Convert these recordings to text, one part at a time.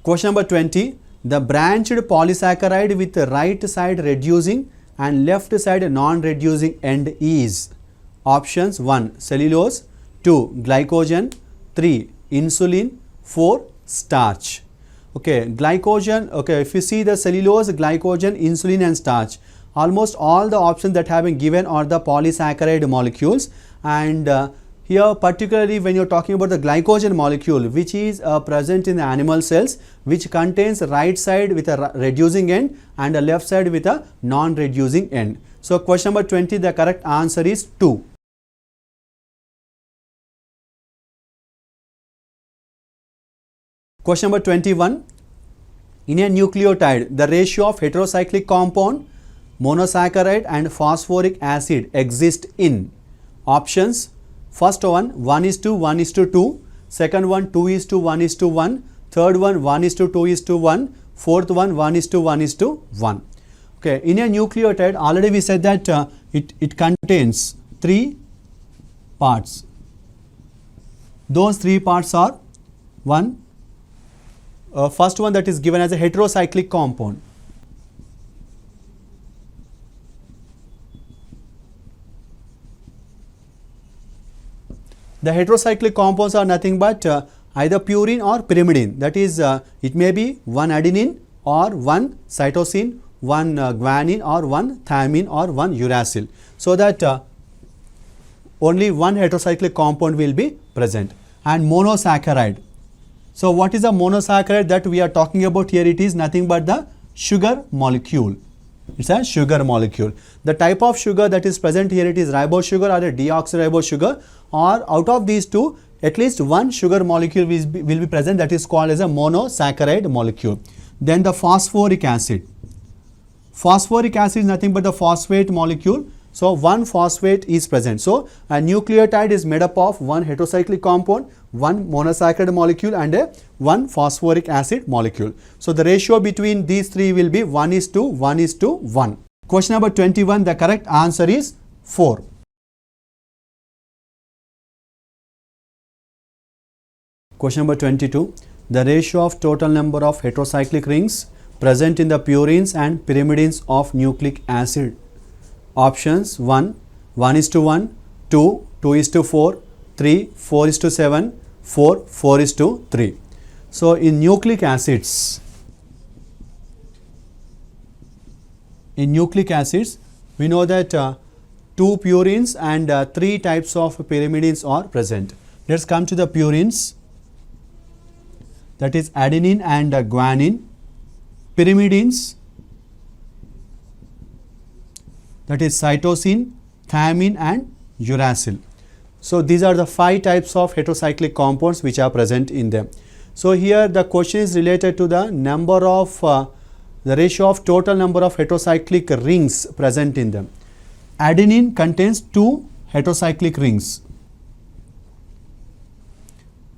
Question number 20. The branched polysaccharide with right side reducing and left side non-reducing end is options 1 cellulose, 2 glycogen, 3 insulin, 4 starch. Okay, glycogen, okay, if you see the cellulose, glycogen, insulin and starch, almost all the options that have been given are the polysaccharide molecules, and here particularly when you are talking about the glycogen molecule, which is present in the animal cells, which contains right side with a reducing end and a left side with a non-reducing end. So question number 20, the correct answer is 2. Question number 21. In a nucleotide, the ratio of heterocyclic compound, monosaccharide and phosphoric acid exist in options. First one 1:1:2, second one 2:1:1, third one 1:2:1, fourth one 1:1:1. Okay, in a nucleotide already we said that it contains 3 parts. Those 3 parts are first one that is given as a heterocyclic compound. The heterocyclic compounds are nothing but either purine or pyrimidine. That is, it may be one adenine or one cytosine, one guanine or one thymine or one uracil. So that only one heterocyclic compound will be present. And monosaccharide. So what is a monosaccharide that we are talking about here? It is nothing but the sugar molecule. It's a sugar molecule. The type of sugar that is present here, it is ribose sugar or a deoxyribose sugar, or out of these two, at least one sugar molecule will be present, that is called as a monosaccharide molecule. Then the phosphoric acid. Phosphoric acid is nothing but the phosphate molecule. So one phosphate is present. So a nucleotide is made up of one heterocyclic compound, one monosaccharide molecule and one phosphoric acid molecule. So the ratio between these three will be 1:1:1. Question number 21, the correct answer is 4. Question number 22, the ratio of total number of heterocyclic rings present in the purines and pyrimidines of nucleic acid. Options 1 1:1, 2 2:4, 3 4:7, 4 4:3. So in nucleic acids, we know that 2 purines and 3 types of pyrimidines are present. Let's come to the purines, that is adenine and guanine. Pyrimidines, that is cytosine, thymine and uracil. So these are the 5 types of heterocyclic compounds which are present in them. So here the question is related to the number of the ratio of total number of heterocyclic rings present in them. Adenine contains 2 heterocyclic rings,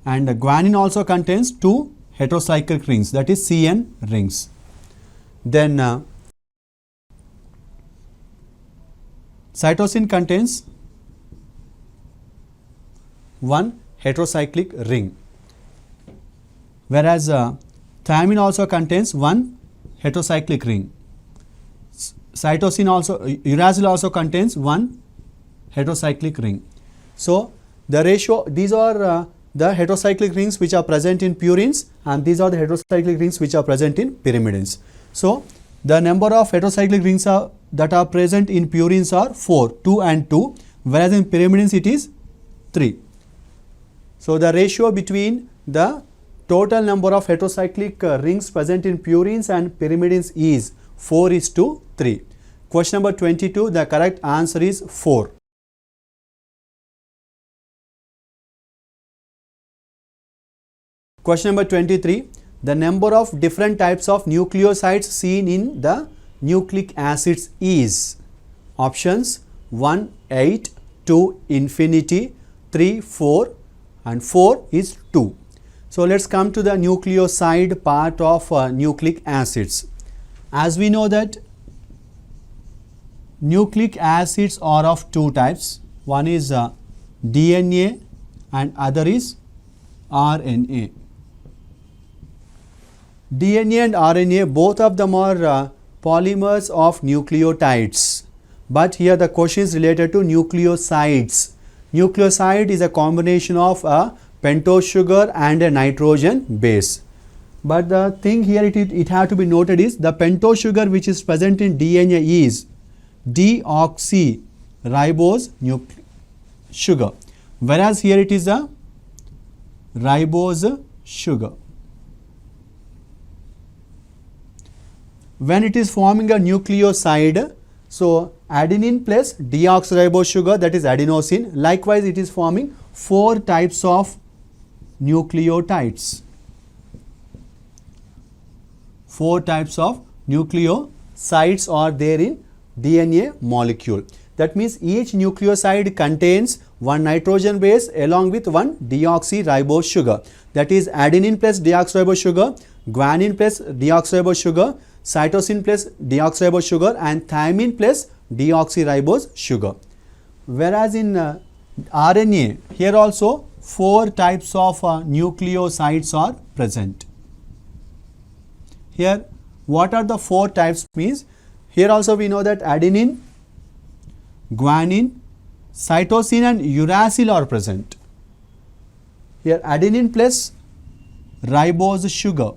and guanine also contains 2 heterocyclic rings, that is CN rings. Then cytosine contains 1 heterocyclic ring, whereas thymine also contains 1 heterocyclic ring. Cytosine also, uracil also contains 1 heterocyclic ring. So the ratio, these are the heterocyclic rings which are present in purines, and these are the heterocyclic rings which are present in pyrimidines. So the number of heterocyclic rings that are present in purines are 4, 2 and 2, whereas in pyrimidines it is 3. So the ratio between the total number of heterocyclic rings present in purines and pyrimidines is 4:3. Question number 22, the correct answer is 4. Question number 23, the number of different types of nucleosides seen in the nucleic acids is options 1 8, 2 infinity, 3 4 and 4 is 2. So let's come to the nucleoside part of nucleic acids. As we know that nucleic acids are of 2 types. One is DNA and other is RNA. DNA and RNA, both of them are polymers of nucleotides. But here the question is related to nucleosides. Nucleoside is a combination of a pentose sugar and a nitrogen base. But the thing here it has to be noted is the pentose sugar which is present in DNA is deoxyribose sugar, whereas here it is a ribose sugar. When it is forming a nucleoside, so adenine plus deoxyribose sugar, that is adenosine. Likewise, it is forming 4 types of nucleotides. 4 types of nucleosides are there in DNA molecule. That means each nucleoside contains one nitrogen base along with one deoxyribose sugar. That is adenine plus deoxyribose sugar, guanine plus deoxyribose sugar, cytosine plus deoxyribose sugar, and thymine plus deoxyribose sugar. Whereas in RNA, here also 4 types of nucleosides are present. Here, what are the 4 types means? Here also we know that adenine, guanine, cytosine and uracil are present. Here adenine plus ribose sugar,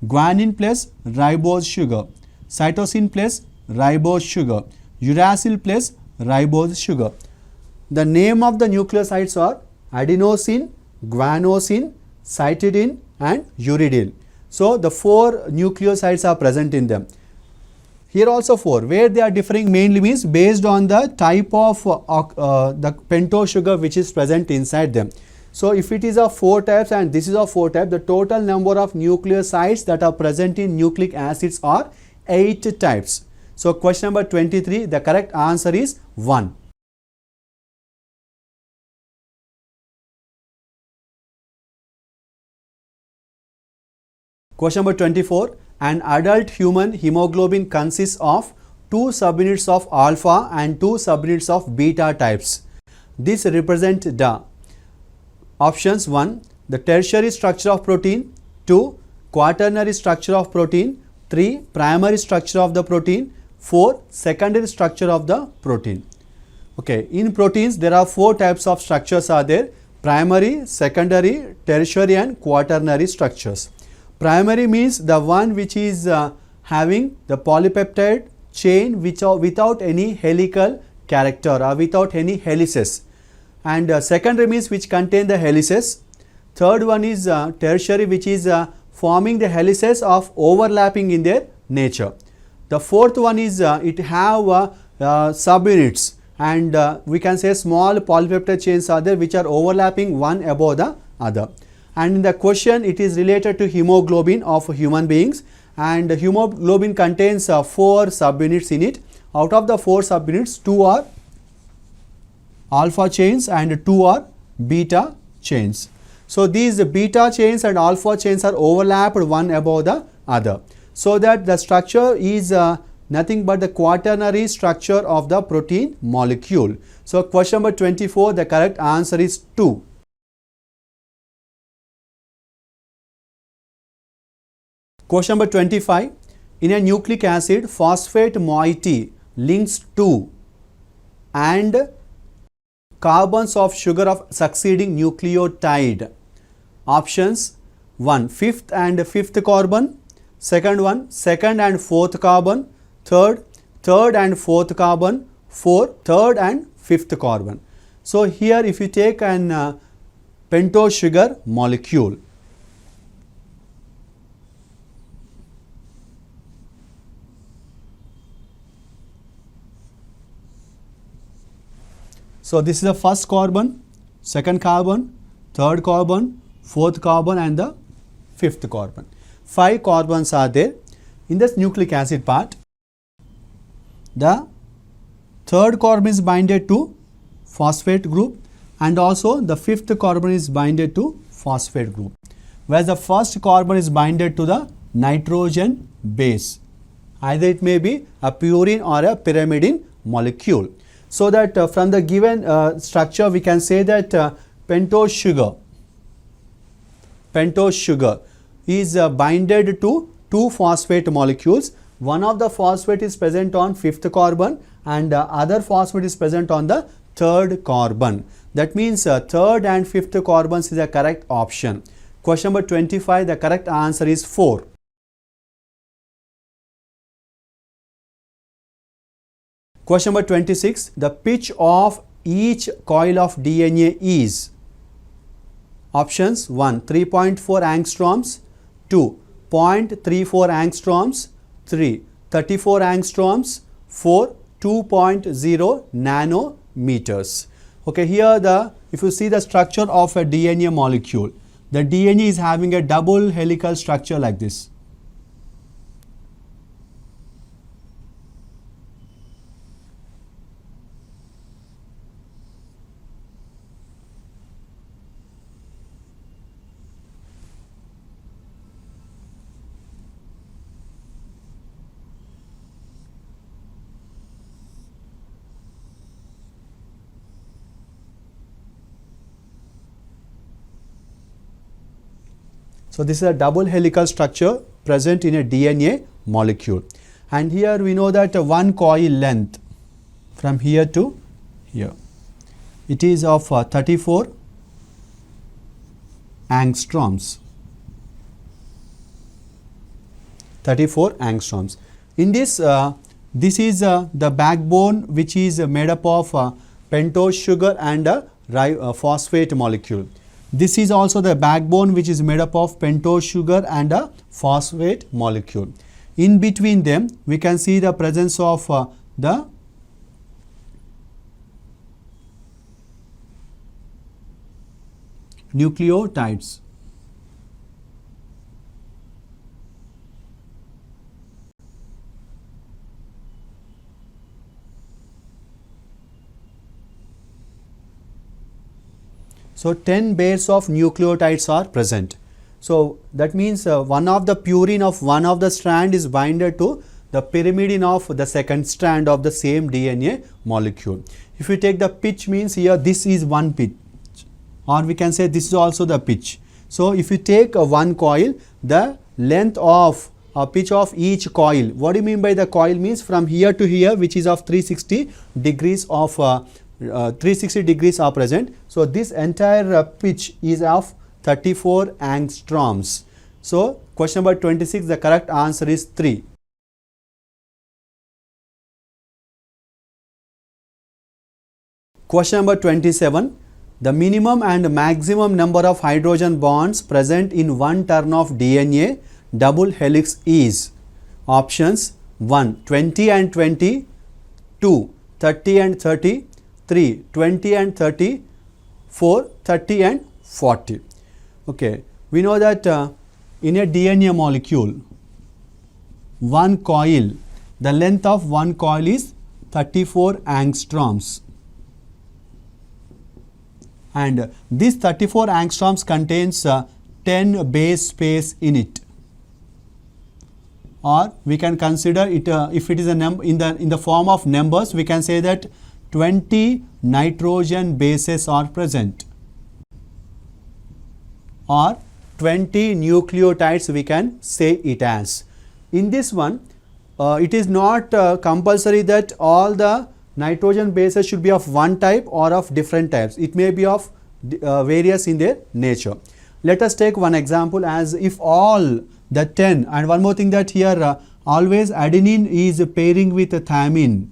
guanine plus ribose sugar, cytosine plus ribose sugar, uracil plus ribose sugar. The name of the nucleosides are adenosine, guanosine, cytidine and uridine. So the 4 nucleosides are present in them. Here also 4. Where they are differing mainly means based on the type of the pentose sugar which is present inside them. So if it is of 4 types and this is of 4 types, the total number of nucleosides that are present in nucleic acids are 8 types. So question number 23, the correct answer is 1. Question number 24, an adult human hemoglobin consists of 2 subunits of alpha and 2 subunits of beta types. This represent the options: 1. The tertiary structure of protein, 2. Quaternary structure of protein, 3. Primary structure of the protein, 4. Secondary structure of the protein. Okay, in proteins there are 4 types of structures are there: primary, secondary, tertiary and quaternary structures. Primary means the one which is having the polypeptide chain which are without any helical character or without any helices, and secondary means which contain the helices. Third one is tertiary, which is forming the helices of overlapping in their nature. The fourth one is it have subunits, and we can say small polypeptide chains are there which are overlapping one above the other. And in the question it is related to hemoglobin of human beings, and hemoglobin contains 4 subunits in it. Out of the 4 subunits, 2 are alpha chains and 2 are beta chains. So these beta chains and alpha chains are overlapped one above the other, so that the structure is nothing but the quaternary structure of the protein molecule. So question number 24, the correct answer is 2. Question number 25, in a nucleic acid, phosphate moiety links 2 and carbons of sugar of succeeding nucleotide. Options: 1. 5th and 5th carbon, second one 2nd and 4th carbon, third and 4th carbon, 4th, 3rd and 5th carbon. So here if you take an pentose sugar molecule, so this is the first carbon, second carbon, third carbon, 4th carbon and the 5th carbon. 5 carbons are there. In this nucleic acid part, the third carbon is binded to phosphate group and also the 5th carbon is binded to phosphate group, whereas the first carbon is binded to the nitrogen base. Either it may be a purine or a pyrimidine molecule. So that from the given structure we can say that pentose sugar is binded to two phosphate molecules. One of the phosphate is present on 5th carbon and other phosphate is present on the 3rd carbon. That means 3rd and 5th carbons is a correct option. Question number 25, the correct answer is 4. Question number 26, the pitch of each coil of DNA is options 1. 3.4 angstroms, 2. 0.34 angstroms, 3. 34 angstroms, 4. 2.0 nanometers. Okay, here if you see the structure of a DNA molecule, the DNA is having a double helical structure like this. So this is a double helical structure present in a DNA molecule. And here we know that one coil length from here to here, it is of 34 angstroms. 34 angstroms. In this, this is the backbone which is made up of pentose sugar and a phosphate molecule. This is also the backbone which is made up of pentose sugar and a phosphate molecule. In between them, we can see the presence of the nucleotides. So 10 pairs of nucleotides are present. So that means one of the purine of one of the strand is binded to the pyrimidine of the second strand of the same DNA molecule. If you take the pitch, means here this is one pitch, or we can say this is also the pitch. So if you take one coil, the length of pitch of each coil, what do you mean by the coil? Means from here to here, which is of 360 degrees of 360 degrees are present. So this entire pitch is of 34 angstroms. So question number 26, the correct answer is 3. Question number 27, the minimum and maximum number of hydrogen bonds present in one turn of DNA double helix is options 1. 20 and 20, 2. 30 and 30, 3. 20 and 30, 4. 30 and 40. Okay, we know that in a DNA molecule, one coil, the length of one coil is 34 angstroms. And this 34 angstroms contains 10 base pairs in it. Or we can consider it, if it is a in the form of numbers, we can say that 20 nitrogen bases are present, or 20 nucleotides we can say it as. In this one, it is not compulsory that all the nitrogen bases should be of one type or of different types. It may be of various in their nature. Let us take one example, as if all the 10, and one more thing, that here always adenine is pairing with thymine.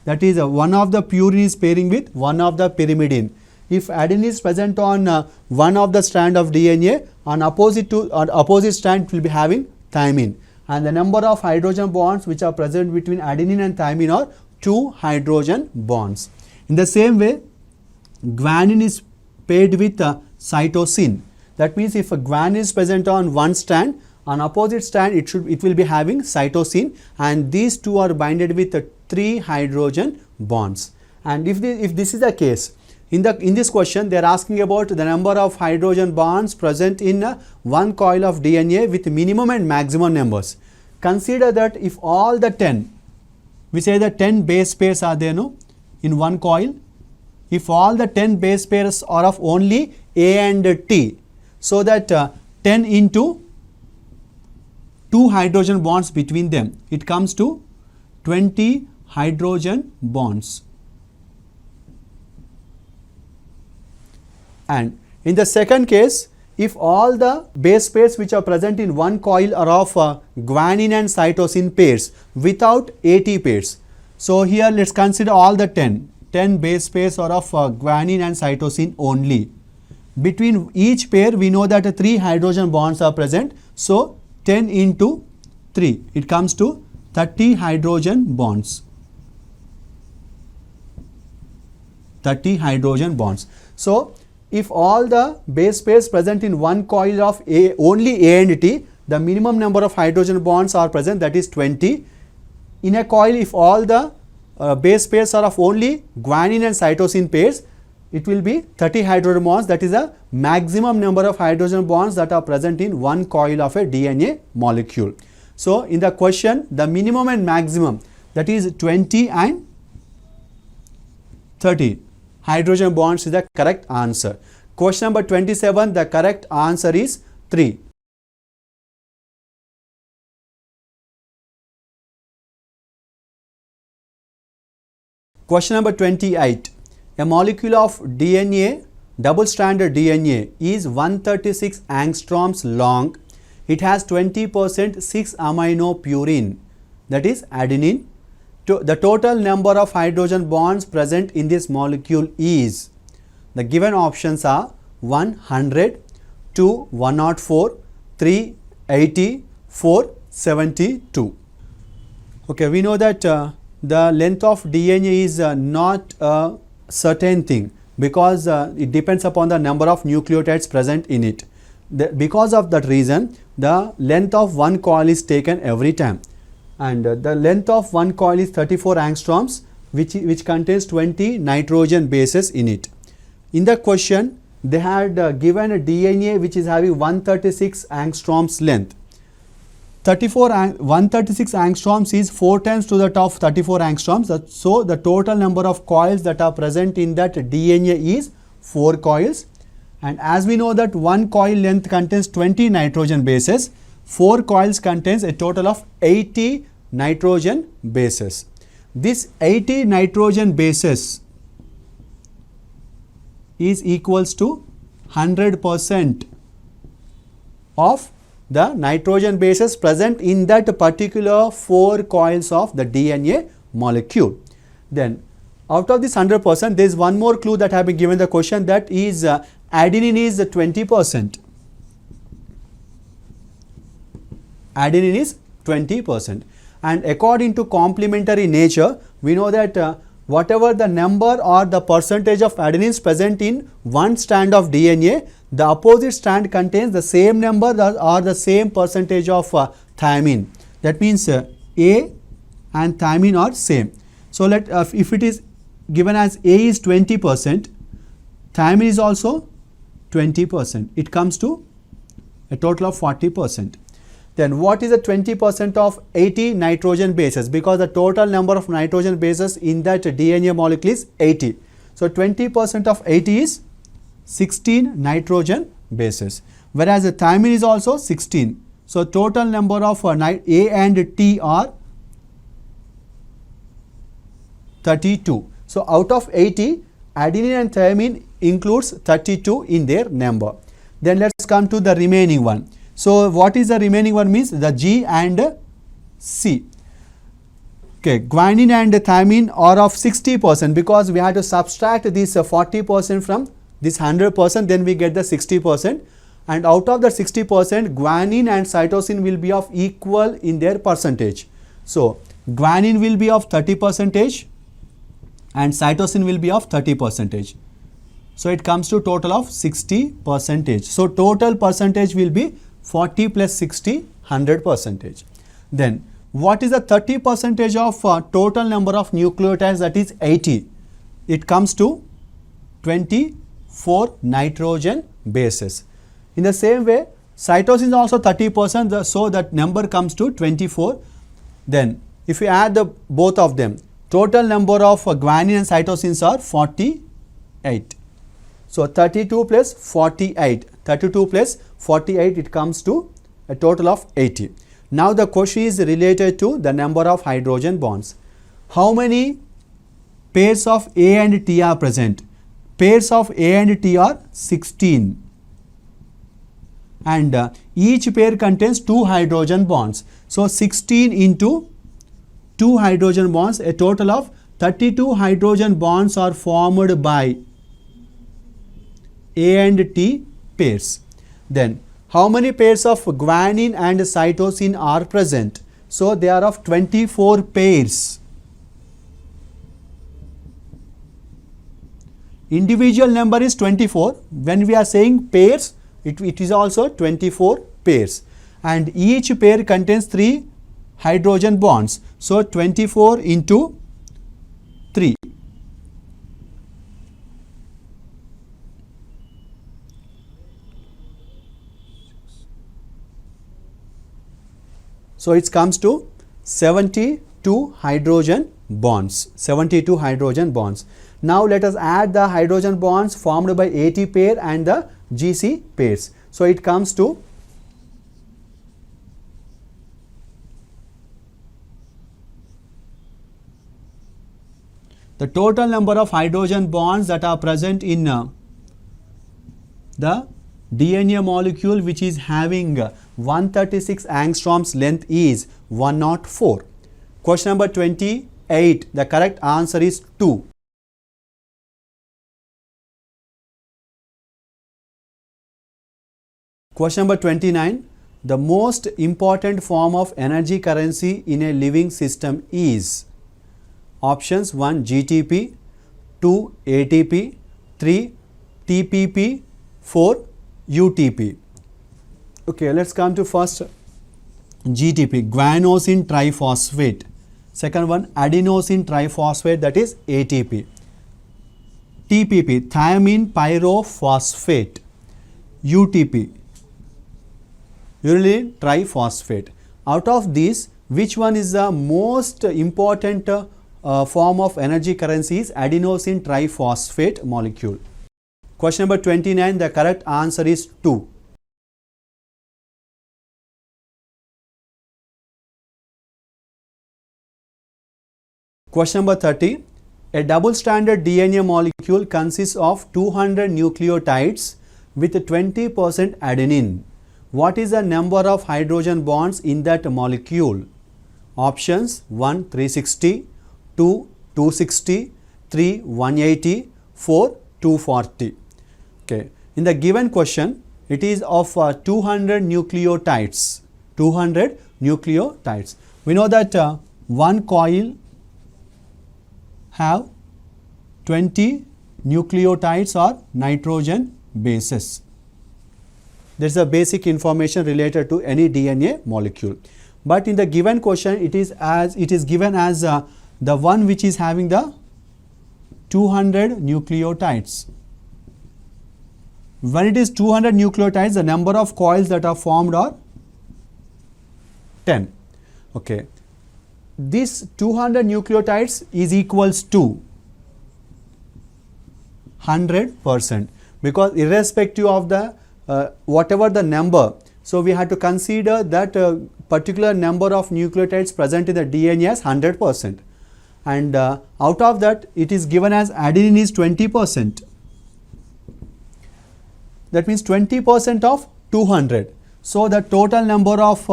That is one of the purine is pairing with one of the pyrimidine. If adenine is present on one of the strand of DNA, on opposite strand will be having thymine, and the number of hydrogen bonds which are present between adenine and thymine are 2 hydrogen bonds. In the same way, guanine is paired with cytosine. That means if a guanine is present on one strand, on opposite strand it will be having cytosine, and these two are binded with 3 hydrogen bonds. And if this is the case, in this question they are asking about the number of hydrogen bonds present in one coil of DNA with minimum and maximum numbers. Consider that if all the 10, we say that 10 base pairs are there, no, in one coil. If all the 10 base pairs are of only A and T, so that 10 into 2 hydrogen bonds between them. It comes to 20 hydrogen bonds. And in the second case, if all the base pairs which are present in one coil are of guanine and cytosine pairs without AT pairs. So here let's consider all the 10 base pairs are of guanine and cytosine only. Between each pair we know that 3 hydrogen bonds are present. So 10 into 3, it comes to 30 hydrogen bonds. 30 hydrogen bonds. So if all the base pairs present in one coil of only A and T, the minimum number of hydrogen bonds are present, that is 20. In a coil, if all the base pairs are of only guanine and cytosine pairs, it will be 30 hydrogen bonds. That is the maximum number of hydrogen bonds that are present in one coil of a DNA molecule. So in the question, the minimum and maximum, that is 20 and 30 hydrogen bonds is the correct answer. Question number 27, the correct answer is 3. Question number 28. A molecule of DNA, double-stranded DNA, is 136 angstroms long. It has 20% 6-amino purine, that is adenine. The total number of hydrogen bonds present in this molecule is, the given options are 100, 2, 104, 3, 80, 4, 72. Okay, we know that the length of DNA is not a certain thing, because it depends upon the number of nucleotides present in it. Because of that reason, the length of one coil is taken every time. And the length of one coil is 34 angstroms, which contains 20 nitrogen bases in it. In the question, they had given a DNA which is having 136 angstroms length. 136 angstroms is 4 times to the top 34 angstroms. So the total number of coils that are present in that DNA is 4 coils. And as we know that one coil length contains 20 nitrogen bases, 4 coils contains a total of 80 nitrogen bases. This 80 nitrogen bases is equals to 100% of the nitrogen bases present in that particular 4 coils of the DNA molecule. Then out of this 100%, there is one more clue that have been given the question, that is adenine is 20%. Adenine is 20%. And according to complementary nature, we know that whatever the number or the percentage of adenines present in one strand of DNA, the opposite strand contains the same number or the same percentage of thymine. That means A and thymine are same. So if it is given as A is 20%, thymine is also 20%. It comes to a total of 40%. Then what is the 20% of 80 nitrogen bases? Because the total number of nitrogen bases in that DNA molecule is 80. So 20% of 80 is 16 nitrogen bases. Whereas the thymine is also 16. So total number of A and T are 32. So out of 80, adenine and thymine includes 32 in their number. Then let's come to the remaining one. So what is the remaining one means? The G and C. Okay, guanine and thymine are of 60%, because we have to subtract this 40% from this 100%, then we get the 60%. And out of the 60%, guanine and cytosine will be of equal in their percentage. So guanine will be of 30% and cytosine will be of 30%. So it comes to total of 60%. So total percentage will be 40 plus 60, 100%. Then what is the 30% of total number of nucleotides, that is 80? It comes to 24 nitrogen bases. In the same way, cytosine is also 30%, so that number comes to 24. Then if you add both of them, total number of guanine and cytosines are 48. So 32 plus 48, 32 plus 48, it comes to a total of 80. Now the question is related to the number of hydrogen bonds. How many pairs of A and T are present? Pairs of A and T are 16. And each pair contains 2 hydrogen bonds. So 16 into 2 hydrogen bonds, a total of 32 hydrogen bonds are formed by A and T pairs. Then how many pairs of guanine and cytosine are present? So they are of 24 pairs. Individual number is 24. When we are saying pairs, it is also 24 pairs. And each pair contains 3 hydrogen bonds. So 24 into 3. So it comes to 72 hydrogen bonds. 72 hydrogen bonds. Now let us add the hydrogen bonds formed by AT pair and the GC pairs. So it comes to the total number of hydrogen bonds that are present in the DNA molecule which is having 136 angstroms length is 104. Question number 28. The correct answer is 2. Question number 29. The most important form of energy currency in a living system is options 1 GTP, 2 ATP, 3 TPP, 4 UTP. Okay, let's come to first GTP, guanosine triphosphate. Second one adenosine triphosphate, that is ATP. TPP, thiamine pyrophosphate. UTP, uridine triphosphate. Out of these, which one is the most important form of energy currency? Is adenosine triphosphate molecule. Question number 29. The correct answer is 2. Question number 30. A double-stranded DNA molecule consists of 200 nucleotides with 20% adenine. What is the number of hydrogen bonds in that molecule? Options 1 360, 2 260, 3 180, 4 240. Okay. In the given question, it is of 200 nucleotides. 200 nucleotides. We know that one coil have 20 nucleotides or nitrogen bases. There is a basic information related to any DNA molecule. But in the given question, it is given as the one which is having the 200 nucleotides. When it is 200 nucleotides, the number of coils that are formed are 10. Okay. This 200 nucleotides is equals to 100%, because irrespective of the whatever the number, so we have to consider that particular number of nucleotides present in the DNA as 100%, and out of that it is given as adenine is 20%. That means 20% of 200. So the total number of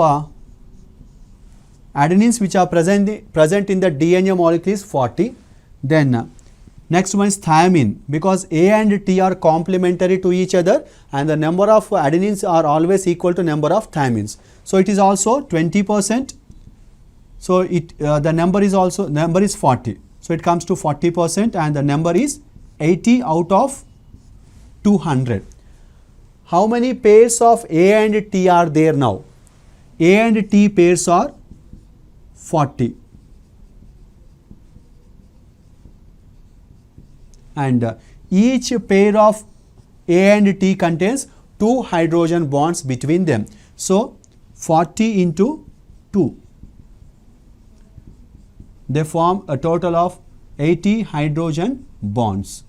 adenines which are present in the DNA molecule is 40. Then next one is thiamine, because A and T are complementary to each other and the number of adenines are always equal to number of thiamines. So it is also 20%. So the number is 40. So it comes to 40% and the number is 80 out of 200. How many pairs of A and T are there now? A and T pairs are 40. And each pair of A and T contains 2 hydrogen bonds between them. So 40 into 2. They form a total of 80 hydrogen bonds.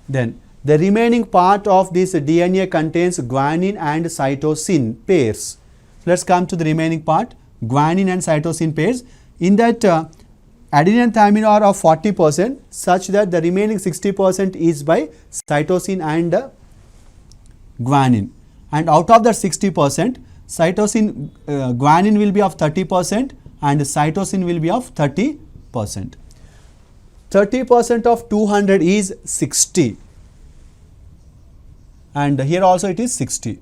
Then The remaining part of this DNA contains guanine and cytosine pairs. Let's come to the remaining part, guanine and cytosine pairs. In that adenine and thymine are of 40%, such that the remaining 60% is by cytosine and guanine. And out of that 60%, cytosine, guanine will be of 30% and cytosine will be of 30%. 30% of 200 is 60, and here also it is 60.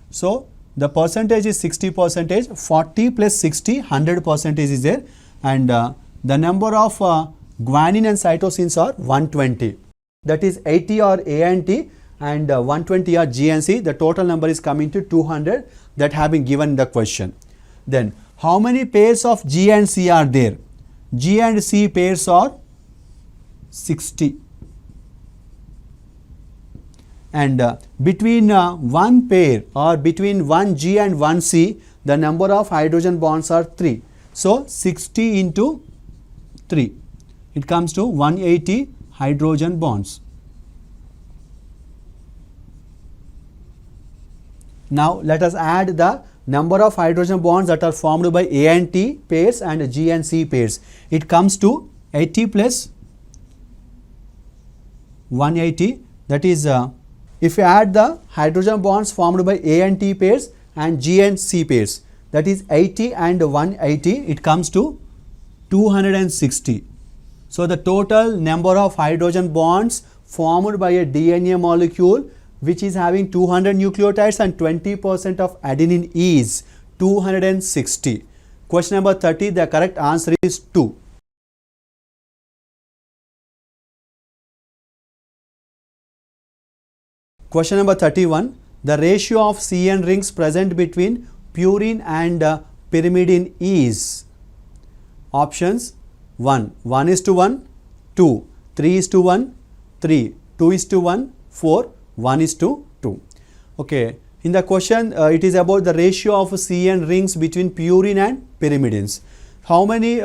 So, the percentage is 60%, 40 plus 60, 100% is there, and the number of guanine and cytosines are 120. That is 80 are A and T and 120 are G and C. The total number is coming to 200 that have been given in the question. Then, how many pairs of G and C are there? G and C pairs are 60. And between one pair or between one G and one C, the number of hydrogen bonds are 3. So, 60 into 3, it comes to 180 hydrogen bonds. Now, let us add the number of hydrogen bonds that are formed by A and T pairs and G and C pairs. It comes to 80 plus 180, that is if you add the hydrogen bonds formed by A and T pairs and G and C pairs, that is 80 and 180, it comes to 260. So, the total number of hydrogen bonds formed by a DNA molecule which is having 200 nucleotides and 20% of adenine is 260. Question number 30, the correct answer is 2. Question number 31, the ratio of CN rings present between purine and pyrimidine is options 1, 1:1, 2, 3:1, 3, 2:1, 4, 1:2. Okay. In the question, it is about the ratio of CN rings between purine and pyrimidines. How many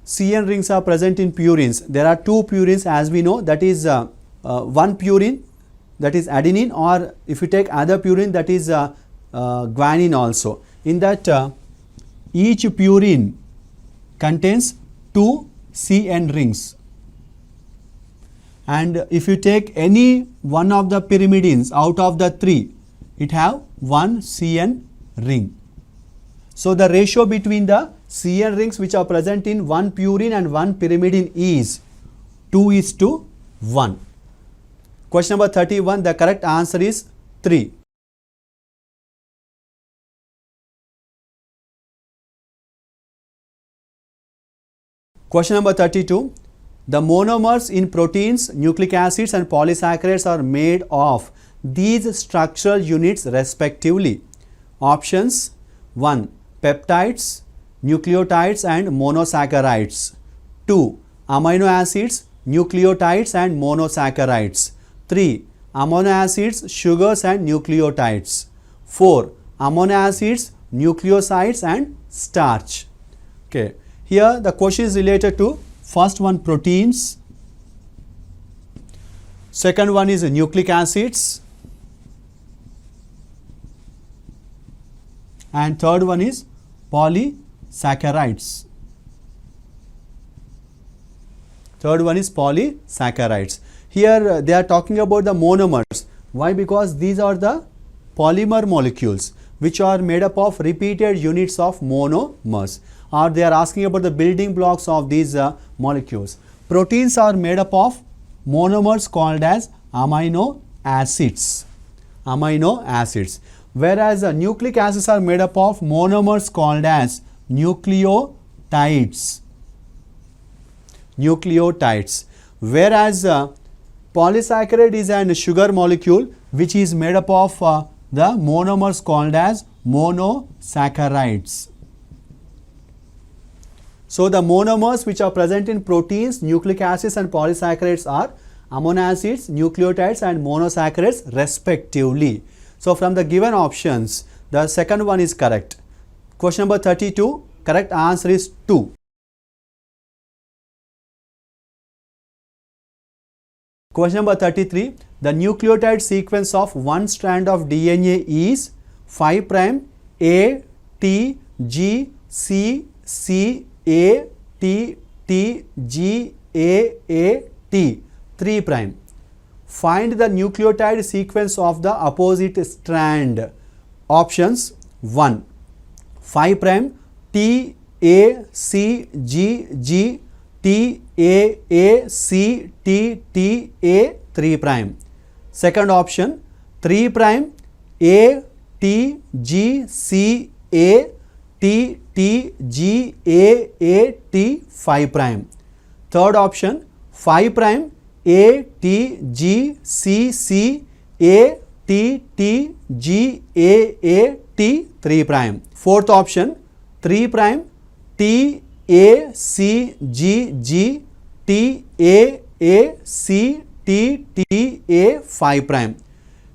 CN rings are present in purines? There are 2 purines as we know, that is one purine, that is adenine, or if you take other purine, that is guanine also. In that each purine contains 2 CN rings, and if you take any one of the pyrimidines out of the 3, it have 1 CN ring. So, the ratio between the CN rings which are present in one purine and one pyrimidine is 2:1. Question number 31, the correct answer is 3. Question number 32, the monomers in proteins, nucleic acids and polysaccharides are made of these structural units respectively. Options 1, peptides, nucleotides and monosaccharides. 2, amino acids, nucleotides and monosaccharides. 3, amino acids, sugars and nucleotides. 4, amino acids, nucleosides and starch. Okay. Here the question is related to first one proteins, second one is nucleic acids, and third one is polysaccharides. Third one is polysaccharides. Here they are talking about the monomers. Why? Because these are the polymer molecules which are made up of repeated units of monomers, or they are asking about the building blocks of these molecules. Proteins are made up of monomers called as amino acids. Amino acids. Whereas nucleic acids are made up of monomers called as nucleotides. Nucleotides. Whereas polysaccharide is a sugar molecule which is made up of the monomers called as monosaccharides. So, the monomers which are present in proteins, nucleic acids and polysaccharides are amino acids, nucleotides and monosaccharides respectively. So, from the given options, the second one is correct. Question number 32, correct answer is 2. Question number 33. The nucleotide sequence of one strand of DNA is 5 prime A T G C C A T T G A T 3 prime. Find the nucleotide sequence of the opposite strand. Options: 1. 5 prime T A C G G T A C T T A 3 prime. Second option: 3 prime A T G C A T T G A T 5 prime. Third option: 5 prime A T G C C A T T G A T 3 prime. Fourth option: 3 prime T A C G G T A C T T A 5 prime.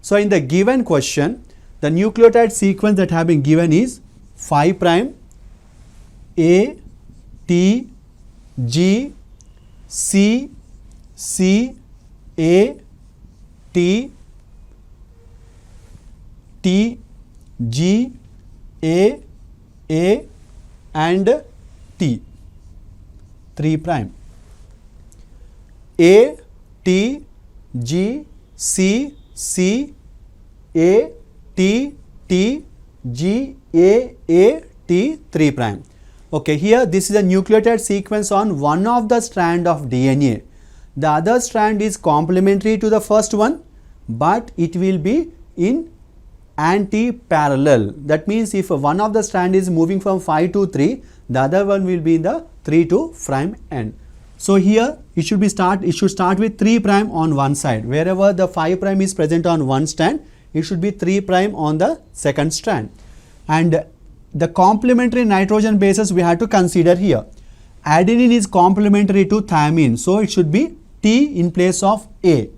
So in the given question, the nucleotide sequence that have been given is 5 prime A T G C C A T T G A and T 3 prime. A T G C C A T T G A T 3 prime. Okay, here this is a nucleotide sequence on one of the strand of DNA. The other strand is complementary to the first one, but it will be in anti-parallel. That means if one of the strand is moving from 5 to 3, the other one will be in the 3 to prime end. So here it should start with 3 prime on one side. Wherever the 5 prime is present on one strand, it should be 3 prime on the second strand. And the complementary nitrogen bases we have to consider here. Adenine is complementary to thymine, so it should be T in place of A.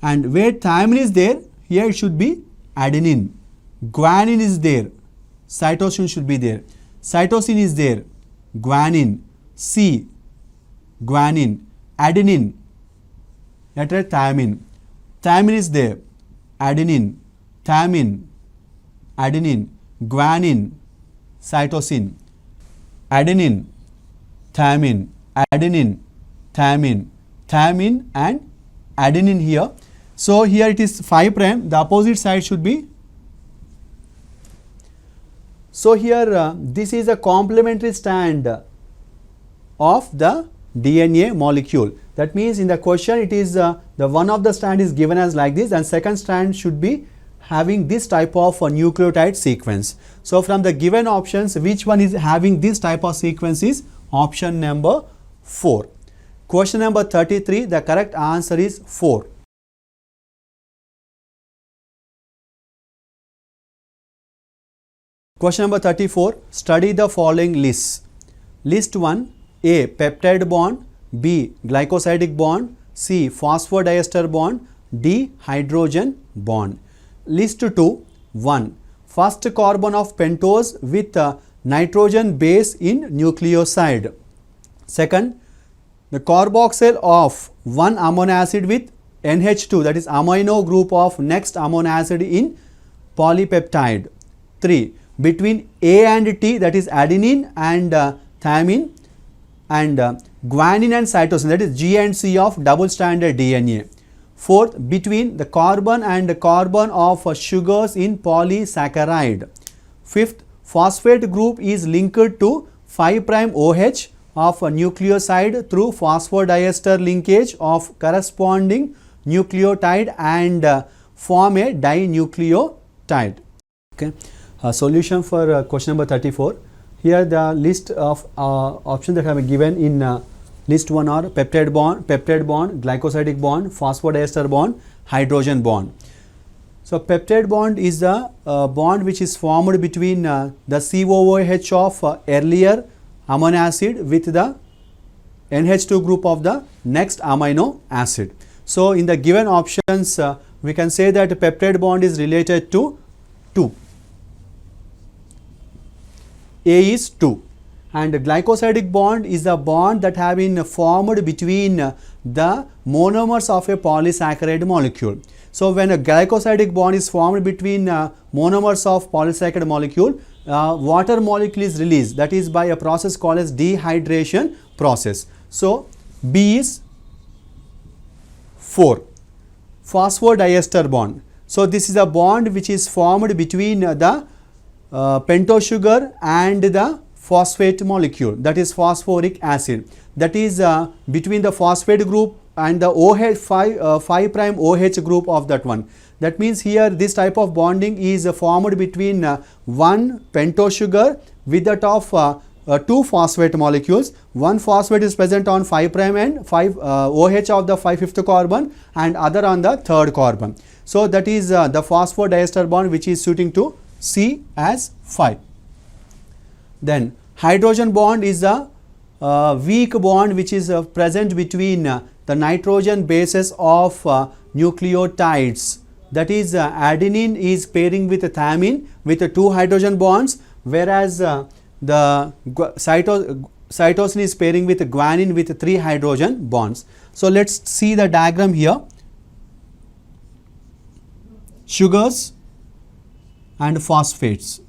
And where thymine is there, here it should be adenine. Guanine is there, cytosine should be there. Cytosine is there, guanine. C, guanine. Adenine, letter thymine. Thymine is there, adenine. Thymine, adenine. Guanine, cytosine. Adenine, thymine. Adenine, thymine. Thymine and adenine here. So here it is 5 prime, the opposite side should be. So here this is a complementary strand of the DNA molecule. That means in the question it is the one of the strand is given as like this, and second strand should be having this type of nucleotide sequence. So from the given options, which one is having this type of sequence is option number 4. Question number 33, the correct answer is 4. Question number 34, study the following lists. List 1, A, peptide bond, B, glycosidic bond, C, phosphodiester bond, D, hydrogen bond. List 2, 1, first carbon of pentose with nitrogen base in nucleoside. Second, the carboxyl of one amino acid with NH2, that is amino group of next amino acid in polypeptide. 3, between A and T, that is adenine and thymine, and guanine and cytosine, that is G and C of double stranded DNA. 4th, between the carbon and carbon of sugars in polysaccharide. 5th, phosphate group is linked to 5 prime OH of a nucleoside through phosphodiester linkage of corresponding nucleotide and form a dinucleotide. Okay. Solution for question number 34. Here the list of options that have been given in list 1 are peptide bond, glycosidic bond, phosphodiester bond, hydrogen bond. So peptide bond is the bond which is formed between the COOH of earlier amino acid with the NH2 group of the next amino acid. So in the given options, we can say that peptide bond is related to 2. A is 2. and glycosidic bond is a bond that have been formed between the monomers of a polysaccharide molecule. So when a glycosidic bond is formed between monomers of polysaccharide molecule, water molecule is released, that is by a process called as dehydration process. So B is 4. Phosphodiester bond. So this is a bond which is formed between the pentose sugar and the phosphate molecule, that is phosphoric acid, that is between the phosphate group and the OH 5 prime OH group of that one. That means here this type of bonding is formed between one pentose sugar with that of 2 phosphate molecules. One phosphate is present on 5 prime and 5 OH of the 5th carbon and other on the 3rd carbon. So that is the phosphodiester bond which is suiting to C as 5. Then hydrogen bond is a weak bond which is present between the nitrogen bases of nucleotides, that is adenine is pairing with thymine with 2 hydrogen bonds, whereas the cytosine is pairing with guanine with 3 hydrogen bonds. So let's see the diagram here. Sugars and phosphates.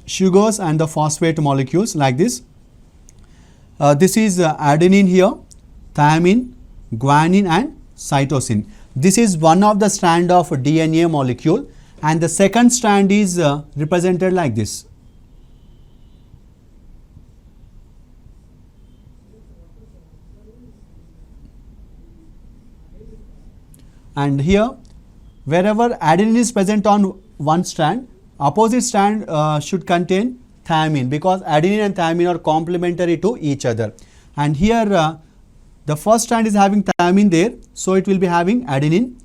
Sugars and the phosphate molecules like this. This is adenine here, thymine, guanine and cytosine. This is one of the strand of DNA molecule, and the second strand is represented like this. And here wherever adenine is present on one strand, opposite strand should contain thymine, because adenine and thymine are complementary to each other. And here the first strand is having thymine there, so it will be having adenine,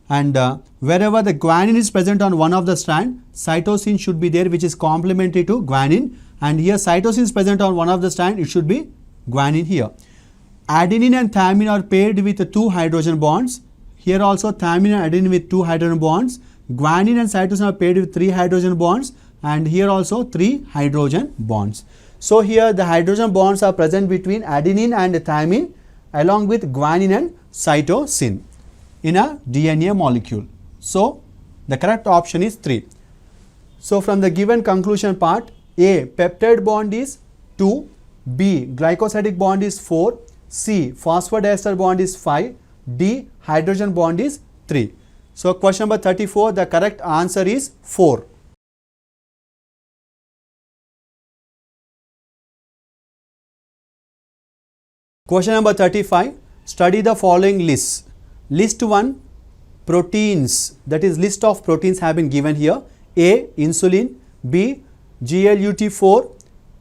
and wherever the guanine is present on one of the strand, cytosine should be there which is complementary to guanine, and here cytosine is present on one of the strand, it should be guanine here. Adenine and thymine are paired with 2 hydrogen bonds. Here also thymine and adenine with 2 hydrogen bonds. Guanine and cytosine are paired with 3 hydrogen bonds, and here also 3 hydrogen bonds. So here the hydrogen bonds are present between adenine and thymine along with guanine and cytosine in a DNA molecule. So the correct option is 3. So from the given conclusion part, A, peptide bond is 2, B, glycosidic bond is 4, C, phosphodiester bond is 5, D, hydrogen bond is 3. So question number 34, the correct answer is 4. Question number 35, study the following lists. List 1, proteins, that is list of proteins have been given here. A, insulin, B, GLUT4,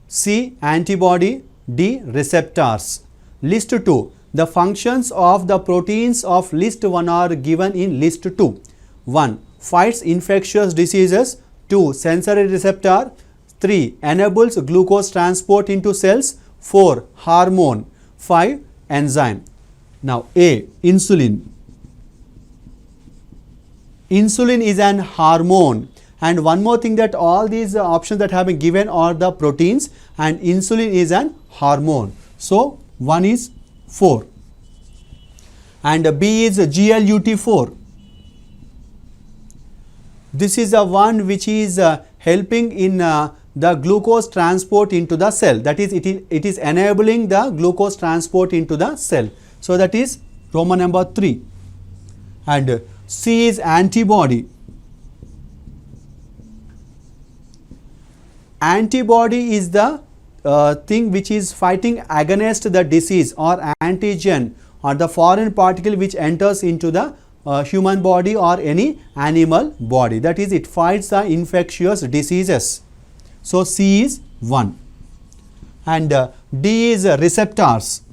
C, antibody, D, receptors. List 2, the functions of the proteins of list 1 are given in list 2. 1, fights infectious diseases. 2, sensory receptor. 3, enables glucose transport into cells. 4, hormone. 5, enzyme. Now A, insulin. Insulin is an hormone, and one more thing, that all these options that have been given are the proteins, and insulin is an hormone. So 1 is 4, and B is GLUT4. This is the one which is helping in the glucose transport into the cell, that is it is enabling the glucose transport into the cell. So that is Roman number 3. And C is antibody. Antibody is the thing which is fighting against the disease or antigen or the foreign particle which enters into the human body or any animal body, that is it fights the infectious diseases. So C is 1, and D is receptors.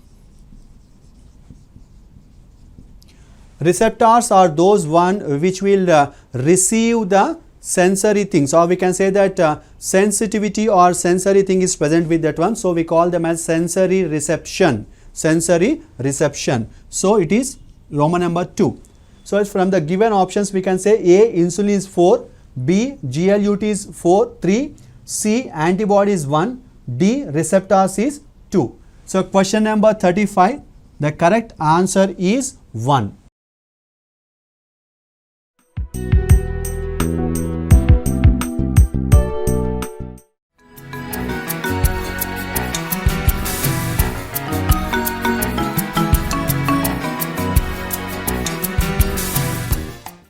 Receptors are those one which will receive the sensory things, or we can say that sensitivity or sensory thing is present with that one, so we call them as sensory reception. Sensory reception. So it is Roman number 2. So from the given options we can say A, insulin is 4, B, GLUT is 4, 3, C, antibody is 1, D. Receptors is 2. So question number 35, the correct answer is 1.